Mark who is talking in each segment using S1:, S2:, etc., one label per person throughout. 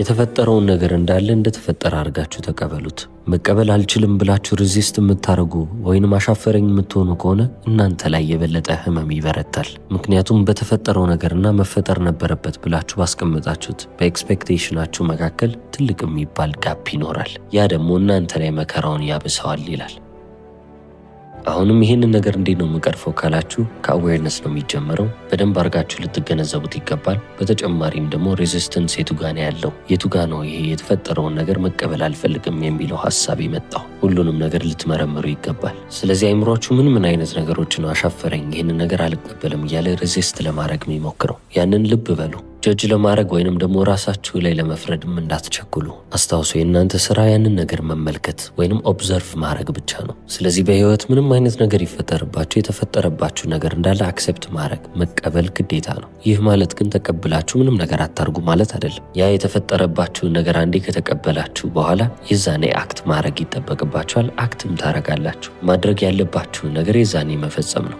S1: የተፈጠረውን ነገር እንዳለ እንደተፈጠረ አድርጋችሁ ተቀበሉት። መቀበል አልችልም ብላችሁ ሬዚስት የምታደርጉ ወይንም አሻፈረኝ የምትሆኑ ከሆነ እናንተ ላይ የበለጠ ህመም ይበረታል። ምክንያቱም በተፈጠረው ነገርና መፈጠር ነበረበት ብላችሁ ባስቀመጣችሁት በኤክስፔክቴሽናችሁ መካከል ትልቅ የሚባል ጋፕ ይኖራል። ያ ደግሞ እናንተ ላይ መከራውን ያብሰዋል ይላል። አሁንም ይህንን ነገር እንዴት ነው የምቀርፈው ካላችሁ ከአዌርነስ ነው የሚጀምረው። በደንብ አድርጋችሁ ልትገነዘቡት ይገባል። በተጨማሪም ደግሞ ሬዚስተንስ የቱጋ ነው ያለው፣ የቱጋ ነው ይሄ የተፈጠረውን ነገር መቀበል አልፈልግም የሚለው ሀሳብ የመጣው፣ ሁሉንም ነገር ልትመረምሩ ይገባል። ስለዚህ አይምሯችሁ ምን አይነት ነገሮች ነው አሻፈረኝ ይህንን ነገር አልቀበልም እያለ ሬዚስት ለማድረግ የሚሞክረው? ያንን ልብ በሉ። ጀጅ ለማድረግ ወይንም ደግሞ ራሳችሁ ላይ ለመፍረድም እንዳትቸኩሉ። አስታውሱ፣ የእናንተ ስራ ያንን ነገር መመልከት ወይንም ኦብዘርቭ ማድረግ ብቻ ነው። ስለዚህ በህይወት ምንም አይነት ነገር ይፈጠርባችሁ የተፈጠረባችሁ ነገር እንዳለ አክሴፕት ማድረግ መቀበል ግዴታ ነው። ይህ ማለት ግን ተቀብላችሁ ምንም ነገር አታርጉ ማለት አይደለም። ያ የተፈጠረባችሁን ነገር አንዴ ከተቀበላችሁ በኋላ የዛኔ አክት ማድረግ ይጠበቅባችኋል። አክትም ታረጋላችሁ። ማድረግ ያለባችሁን ነገር የዛኔ መፈጸም ነው።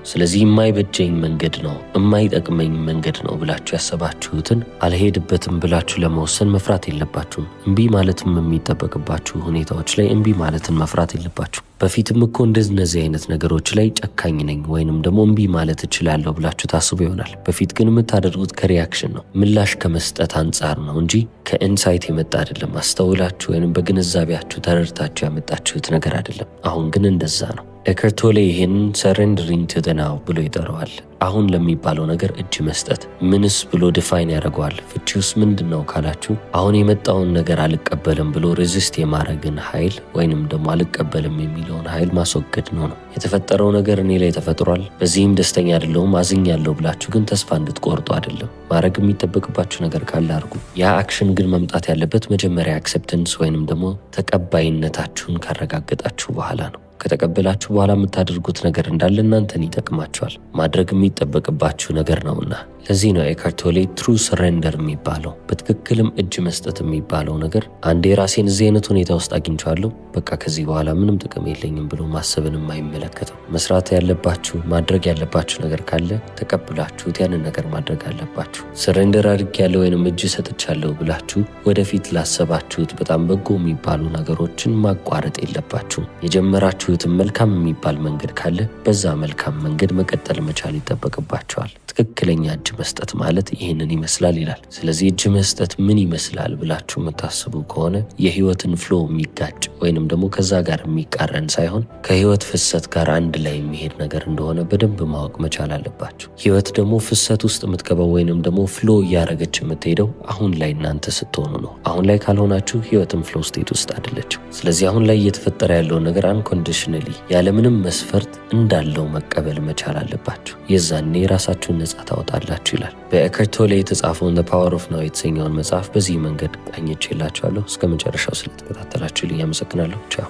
S1: ስለዚህ የማይበጀኝ መንገድ ነው የማይጠቅመኝ መንገድ ነው ብላችሁ ያሰባችሁትን አልሄድበትም ብላችሁ ለመወሰን መፍራት የለባችሁም። እምቢ ማለትም የሚጠበቅባችሁ ሁኔታዎች ላይ እምቢ ማለትን መፍራት የለባችሁ። በፊትም እኮ እንደዚህ አይነት ነገሮች ላይ ጨካኝ ነኝ ወይንም ደግሞ እምቢ ማለት እችላለሁ ብላችሁ ታስቡ ይሆናል። በፊት ግን የምታደርጉት ከሪያክሽን ነው፣ ምላሽ ከመስጠት አንጻር ነው እንጂ ከኢንሳይት የመጣ አይደለም። አስተውላችሁ ወይንም በግንዛቤያችሁ ተረድታችሁ ያመጣችሁት ነገር አይደለም። አሁን ግን እንደዛ ነው። ኤከርት ቶሌ ይህንን ሰሬንደሪንግ ቱ ዘ ናው ብሎ ይጠራዋል። አሁን ለሚባለው ነገር እጅ መስጠት። ምንስ ብሎ ዲፋይን ያደርገዋል? ፍቺውስ ምንድን ነው ካላችሁ አሁን የመጣውን ነገር አልቀበልም ብሎ ሬዚስት የማድረግን ኃይል ወይንም ደግሞ አልቀበልም የሚለውን ኃይል ማስወገድ ነው። የተፈጠረው ነገር እኔ ላይ ተፈጥሯል፣ በዚህም ደስተኛ አይደለሁም አዝኛለሁ ብላችሁ ግን ተስፋ እንድትቆርጡ አይደለም። ማድረግ የሚጠበቅባችሁ ነገር ካለ አድርጉ። ያ አክሽን ግን መምጣት ያለበት መጀመሪያ አክሴፕተንስ ወይንም ደግሞ ተቀባይነታችሁን ካረጋገጣችሁ በኋላ ነው። ከተቀበላችሁ በኋላ የምታደርጉት ነገር እንዳለ እናንተን ይጠቅማችኋል። ማድረግ የሚጠበቅባችሁ ነገር ነውና። ለዚህ ነው ኤከርት ቶሌ ትሩ ሰሬንደር የሚባለው፣ በትክክልም እጅ መስጠት የሚባለው ነገር። አንዴ ራሴን እዚህ አይነት ሁኔታ ውስጥ አግኝቻለሁ፣ በቃ ከዚህ በኋላ ምንም ጥቅም የለኝም ብሎ ማሰብን የማይመለከተው። መስራት ያለባችሁ ማድረግ ያለባችሁ ነገር ካለ ተቀብላችሁት ያንን ነገር ማድረግ አለባችሁ። ሰሬንደር አድርጌያለሁ ወይንም እጅ ሰጥቻለሁ ብላችሁ ወደፊት ላሰባችሁት በጣም በጎ የሚባሉ ነገሮችን ማቋረጥ የለባችሁም። የጀመራችሁትን መልካም የሚባል መንገድ ካለ በዛ መልካም መንገድ መቀጠል መቻል ይጠበቅባችኋል። ትክክለኛ እጅ መስጠት ማለት ይህንን ይመስላል ይላል። ስለዚህ እጅ መስጠት ምን ይመስላል ብላችሁ የምታስቡ ከሆነ የህይወትን ፍሎ የሚጋጭ ወይንም ደግሞ ከዛ ጋር የሚቃረን ሳይሆን ከህይወት ፍሰት ጋር አንድ ላይ የሚሄድ ነገር እንደሆነ በደንብ ማወቅ መቻል አለባችሁ። ህይወት ደግሞ ፍሰት ውስጥ የምትገባው ወይንም ደግሞ ፍሎ እያደረገች የምትሄደው አሁን ላይ እናንተ ስትሆኑ ነው። አሁን ላይ ካልሆናችሁ ህይወትን ፍሎ ስቴት ውስጥ አይደለችም። ስለዚህ አሁን ላይ እየተፈጠረ ያለውን ነገር አንኮንዲሽናሊ ያለምንም መስፈርት እንዳለው መቀበል መቻል አለባችሁ። የዛኔ ራሳችሁን ነጻ ታወጣላችሁ ይላል። በኤከርት ቶሌ የተጻፈውን ዘ ፓወር ኦፍ ናው የተሰኘውን መጽሐፍ በዚህ መንገድ ቃኝቼላችኋለሁ። እስከ መጨረሻው ስለተከታተላችሁልኝ አመሰግናለሁ። ቻው።